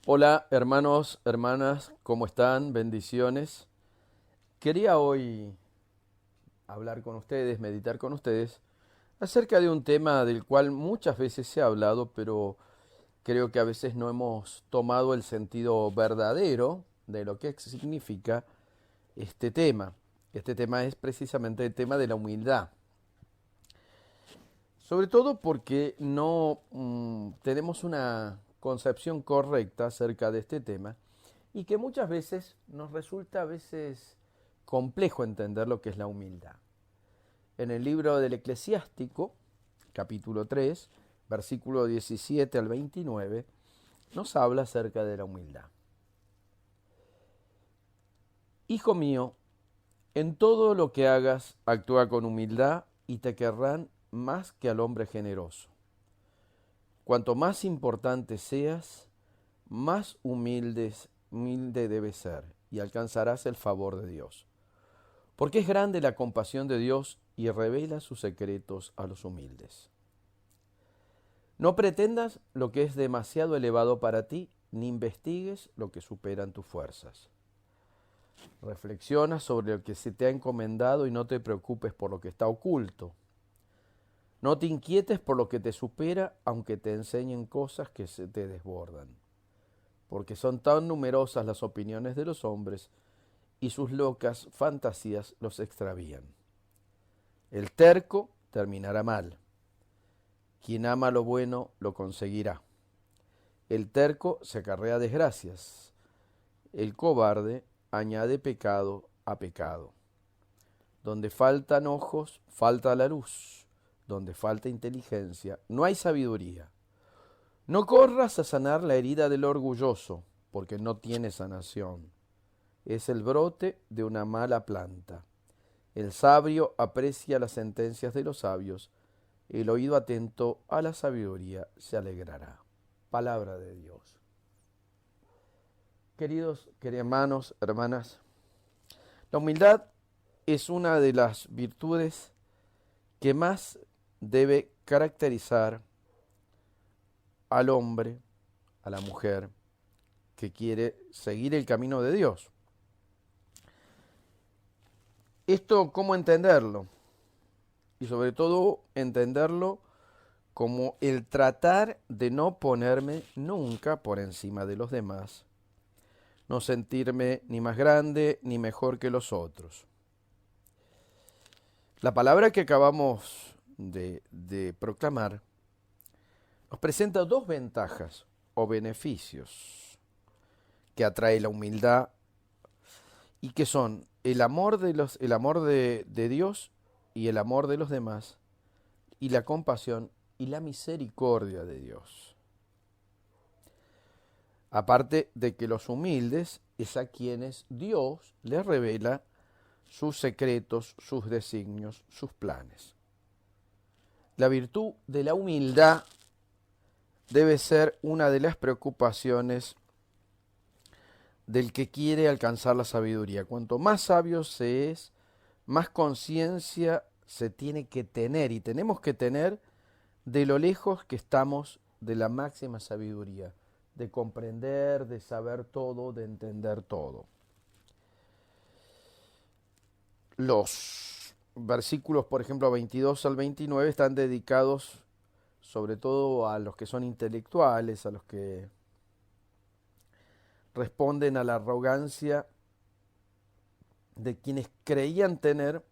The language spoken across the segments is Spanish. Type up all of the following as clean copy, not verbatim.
Hola hermanos, hermanas, ¿cómo están? Bendiciones. Quería hoy hablar con ustedes, meditar con ustedes acerca de un tema del cual muchas veces se ha hablado, pero creo que a veces no hemos tomado el sentido verdadero de lo que significa este tema. Este tema es precisamente el tema de la humildad. Sobre todo porque no tenemos una concepción correcta acerca de este tema y que muchas veces nos resulta a veces complejo entender lo que es la humildad. En el libro del Eclesiástico, capítulo 3, versículo 17 al 29, nos habla acerca de la humildad. Hijo mío, en todo lo que hagas, actúa con humildad y te querrán más que al hombre generoso. Cuanto más importante seas, más humilde debes ser y alcanzarás el favor de Dios. Porque es grande la compasión de Dios y revela sus secretos a los humildes. No pretendas lo que es demasiado elevado para ti, ni investigues lo que superan tus fuerzas. Reflexiona sobre lo que se te ha encomendado y no te preocupes por lo que está oculto. No te inquietes por lo que te supera, aunque te enseñen cosas que se te desbordan. Porque son tan numerosas las opiniones de los hombres y sus locas fantasías los extravían. El terco terminará mal. Quien ama lo bueno lo conseguirá. El terco se acarrea desgracias. El cobarde añade pecado a pecado. Donde faltan ojos, falta la luz. Donde falta inteligencia, no hay sabiduría. No corras a sanar la herida del orgulloso, porque no tiene sanación. Es el brote de una mala planta. El sabio aprecia las sentencias de los sabios. El oído atento a la sabiduría se alegrará. Palabra de Dios. Queridos hermanos, hermanas, la humildad es una de las virtudes que más debe caracterizar al hombre, a la mujer que quiere seguir el camino de Dios. Esto, ¿cómo entenderlo? Y sobre todo entenderlo como el tratar de no ponerme nunca por encima de los demás, no sentirme ni más grande ni mejor que los otros. La palabra que acabamos de proclamar nos presenta dos ventajas o beneficios que atrae la humildad y que son el amor de Dios y el amor de los demás y la compasión y la misericordia de Dios. Aparte de que los humildes es a quienes Dios les revela sus secretos, sus designios, sus planes. La virtud de la humildad debe ser una de las preocupaciones del que quiere alcanzar la sabiduría. Cuanto más sabio se es, más conciencia se tiene que tener y tenemos que tener de lo lejos que estamos de la máxima sabiduría, de comprender, de saber todo, de entender todo. Los versículos, por ejemplo, 22 al 29 están dedicados sobre todo a los que son intelectuales, a los que responden a la arrogancia de quienes creían tener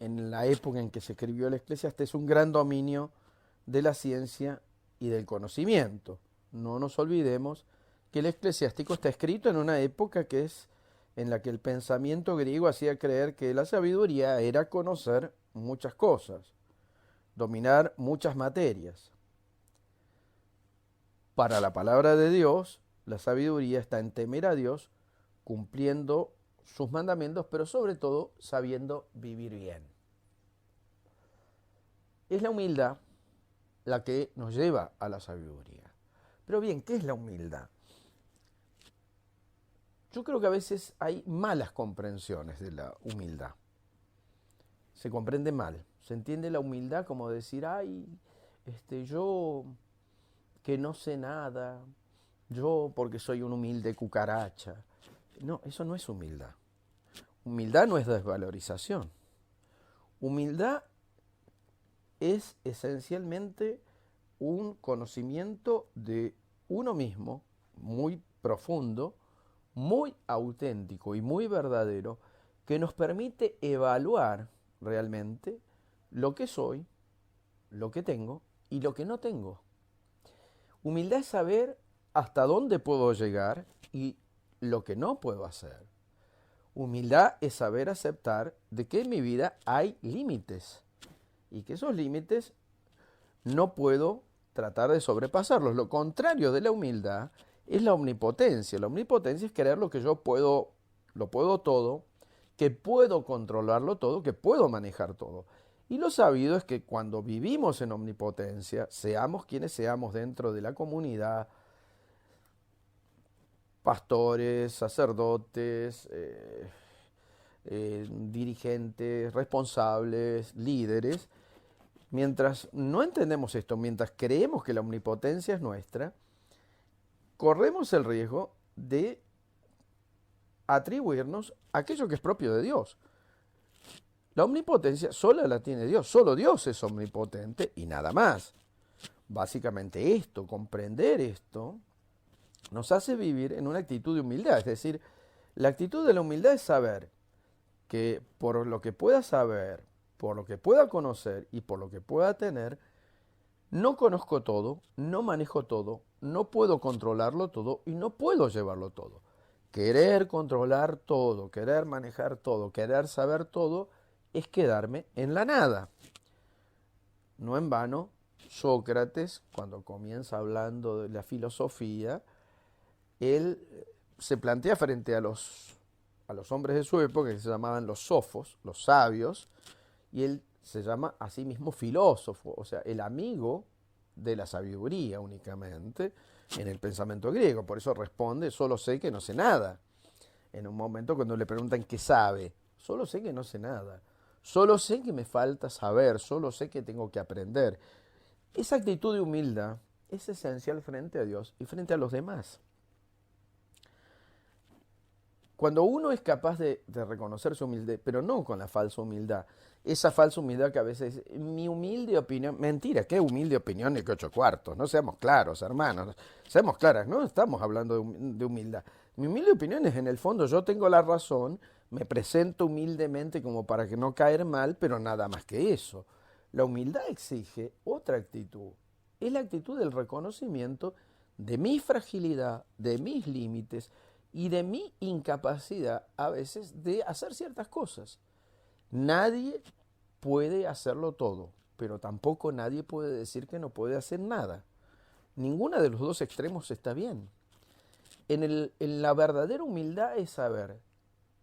en la época en que se escribió el Eclesiastés un gran dominio de la ciencia y del conocimiento. No nos olvidemos que el Eclesiástico está escrito en una época que es en la que el pensamiento griego hacía creer que la sabiduría era conocer muchas cosas, dominar muchas materias. Para la palabra de Dios, la sabiduría está en temer a Dios, cumpliendo sus mandamientos, pero sobre todo sabiendo vivir bien. Es la humildad la que nos lleva a la sabiduría. Pero bien, ¿qué es la humildad? Yo creo que a veces hay malas comprensiones de la humildad. Se comprende mal. Se entiende la humildad como decir, ay, yo que no sé nada, yo porque soy un humilde cucaracha. No, eso no es humildad. Humildad no es desvalorización. Humildad es esencialmente un conocimiento de uno mismo muy profundo, muy auténtico y muy verdadero, que nos permite evaluar realmente lo que soy, lo que tengo y lo que no tengo. Humildad es saber hasta dónde puedo llegar y lo que no puedo hacer. Humildad es saber aceptar de que en mi vida hay límites y que esos límites no puedo tratar de sobrepasarlos. Lo contrario de la humildad es la omnipotencia. La omnipotencia es creer lo que yo puedo, lo puedo todo, que puedo controlarlo todo, que puedo manejar todo. Y lo sabido es que cuando vivimos en omnipotencia, seamos quienes seamos dentro de la comunidad, pastores, sacerdotes, dirigentes, responsables, líderes, mientras no entendemos esto, mientras creemos que la omnipotencia es nuestra, corremos el riesgo de atribuirnos aquello que es propio de Dios. La omnipotencia sola la tiene Dios, solo Dios es omnipotente y nada más. Básicamente esto, comprender esto, nos hace vivir en una actitud de humildad. Es decir, la actitud de la humildad es saber que por lo que pueda saber, por lo que pueda conocer y por lo que pueda tener, no conozco todo, no manejo todo, no puedo controlarlo todo y no puedo llevarlo todo. Querer controlar todo, querer manejar todo, querer saber todo, es quedarme en la nada. No en vano, Sócrates, cuando comienza hablando de la filosofía, él se plantea frente a los hombres de su época, que se llamaban los sofos, los sabios, y él se llama a sí mismo filósofo, o sea, el amigo de la sabiduría únicamente en el pensamiento griego. Por eso responde, solo sé que no sé nada. En un momento cuando le preguntan qué sabe, solo sé que no sé nada. Solo sé que me falta saber, solo sé que tengo que aprender. Esa actitud de humildad es esencial frente a Dios y frente a los demás. Cuando uno es capaz de reconocer su humildad, pero no con la falsa humildad, esa falsa humildad que a veces, mi humilde opinión, mentira, qué humilde opinión ni qué 8 cuartos, no seamos claros, hermanos, seamos claras, no estamos hablando de humildad. Mi humilde opinión es, en el fondo, yo tengo la razón, me presento humildemente como para que no caer mal, pero nada más que eso. La humildad exige otra actitud, es la actitud del reconocimiento de mi fragilidad, de mis límites, y de mi incapacidad a veces de hacer ciertas cosas. Nadie puede hacerlo todo, pero tampoco nadie puede decir que no puede hacer nada. Ninguna de los dos extremos está bien. En la verdadera humildad es saber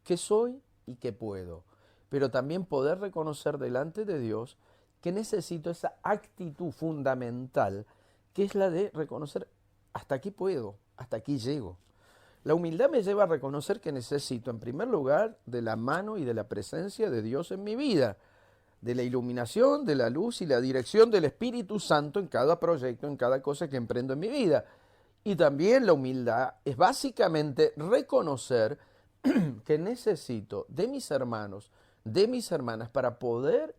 qué soy y qué puedo, pero también poder reconocer delante de Dios que necesito esa actitud fundamental, que es la de reconocer hasta aquí puedo, hasta aquí llego. La humildad me lleva a reconocer que necesito, en primer lugar, de la mano y de la presencia de Dios en mi vida, de la iluminación, de la luz y la dirección del Espíritu Santo en cada proyecto, en cada cosa que emprendo en mi vida. Y también la humildad es básicamente reconocer que necesito de mis hermanos, de mis hermanas, para poder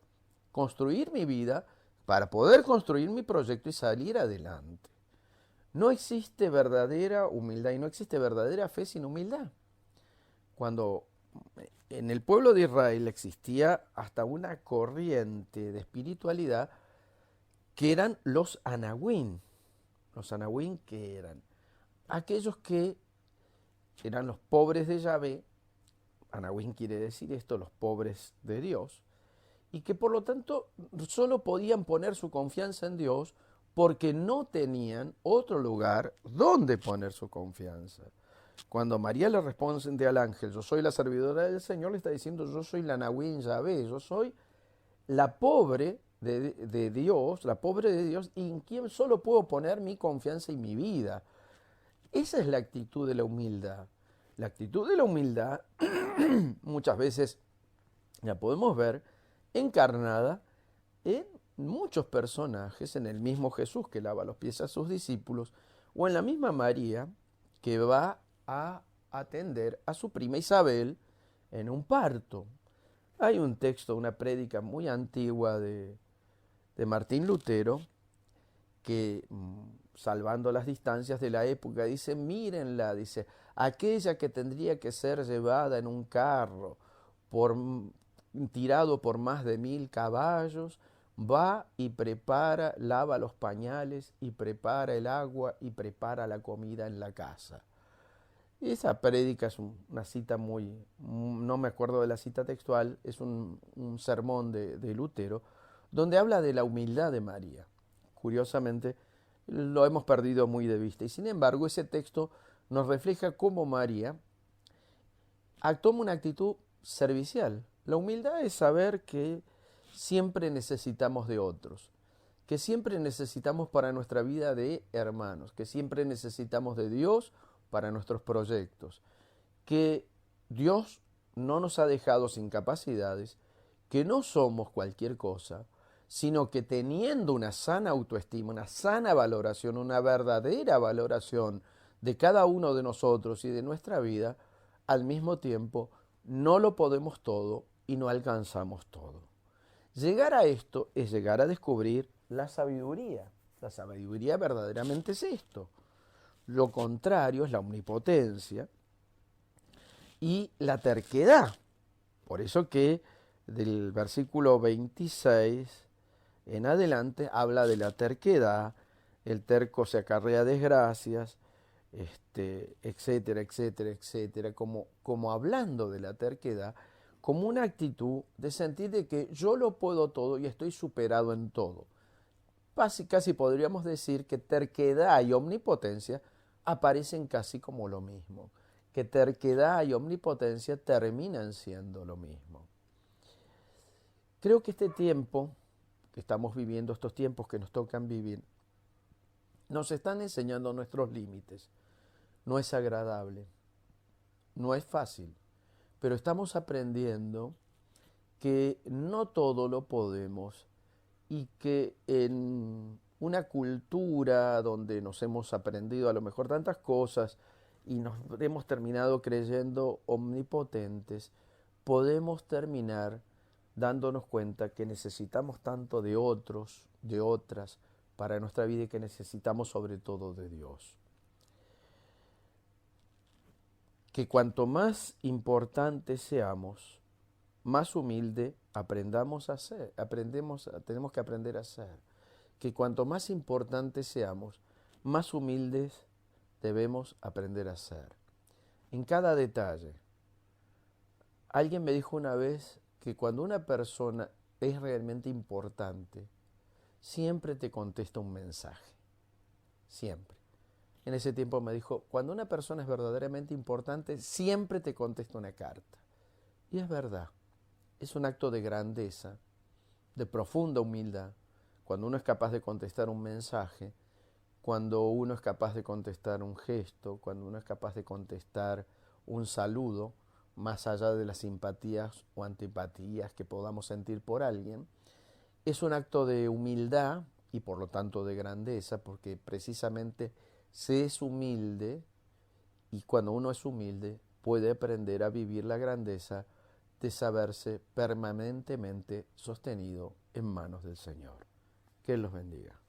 construir mi vida, para poder construir mi proyecto y salir adelante. No existe verdadera humildad y no existe verdadera fe sin humildad. Cuando en el pueblo de Israel existía hasta una corriente de espiritualidad que eran los anahuín. Los anahuín, que eran aquellos que eran los pobres de Yahvé, anahuín quiere decir esto, los pobres de Dios, y que por lo tanto solo podían poner su confianza en Dios porque no tenían otro lugar donde poner su confianza. Cuando María le responde al ángel, yo soy la servidora del Señor, le está diciendo, yo soy la Nahuín Yahvé, yo soy la pobre de Dios, la pobre de Dios, y en quien solo puedo poner mi confianza y mi vida. Esa es la actitud de la humildad. La actitud de la humildad muchas veces la podemos ver encarnada en muchos personajes, en el mismo Jesús que lava los pies a sus discípulos, o en la misma María que va a atender a su prima Isabel en un parto. Hay un texto, una prédica muy antigua de Martín Lutero que, salvando las distancias de la época, dice, mírenla, dice, aquella que tendría que ser llevada en un carro, por, tirado por más de 1000 caballos, va y prepara, lava los pañales y prepara el agua y prepara la comida en la casa. Esa prédica es una cita muy, no me acuerdo de la cita textual, es un sermón de Lutero, donde habla de la humildad de María. Curiosamente, lo hemos perdido muy de vista. Y sin embargo, ese texto nos refleja cómo María toma una actitud servicial. La humildad es saber que siempre necesitamos de otros, que siempre necesitamos para nuestra vida de hermanos, que siempre necesitamos de Dios para nuestros proyectos, que Dios no nos ha dejado sin capacidades, que no somos cualquier cosa, sino que teniendo una sana autoestima, una sana valoración, una verdadera valoración de cada uno de nosotros y de nuestra vida, al mismo tiempo no lo podemos todo y no alcanzamos todo. Llegar a esto es llegar a descubrir la sabiduría. La sabiduría verdaderamente es esto. Lo contrario es la omnipotencia y la terquedad. Por eso que del versículo 26 en adelante habla de la terquedad, el terco se acarrea desgracias, etcétera, etcétera, etcétera, como hablando de la terquedad, como una actitud de sentir de que yo lo puedo todo y estoy superado en todo. Casi podríamos decir que terquedad y omnipotencia aparecen casi como lo mismo, que terquedad y omnipotencia terminan siendo lo mismo. Creo que este tiempo que estamos viviendo, estos tiempos que nos tocan vivir, nos están enseñando nuestros límites. No es agradable, no es fácil, pero estamos aprendiendo que no todo lo podemos y que en una cultura donde nos hemos aprendido a lo mejor tantas cosas y nos hemos terminado creyendo omnipotentes, podemos terminar dándonos cuenta que necesitamos tanto de otros, de otras, para nuestra vida y que necesitamos sobre todo de Dios. Que cuanto más importantes seamos, más humilde aprendamos a ser, tenemos que aprender a ser. Que cuanto más importantes seamos, más humildes debemos aprender a ser. En cada detalle. Alguien me dijo una vez que cuando una persona es realmente importante, siempre te contesta un mensaje. Siempre. En ese tiempo me dijo, cuando una persona es verdaderamente importante, siempre te contesta una carta. Y es verdad. Es un acto de grandeza, de profunda humildad, cuando uno es capaz de contestar un mensaje, cuando uno es capaz de contestar un gesto, cuando uno es capaz de contestar un saludo, más allá de las simpatías o antipatías que podamos sentir por alguien, es un acto de humildad y por lo tanto de grandeza, porque precisamente se es humilde y cuando uno es humilde puede aprender a vivir la grandeza de saberse permanentemente sostenido en manos del Señor. Que Él los bendiga.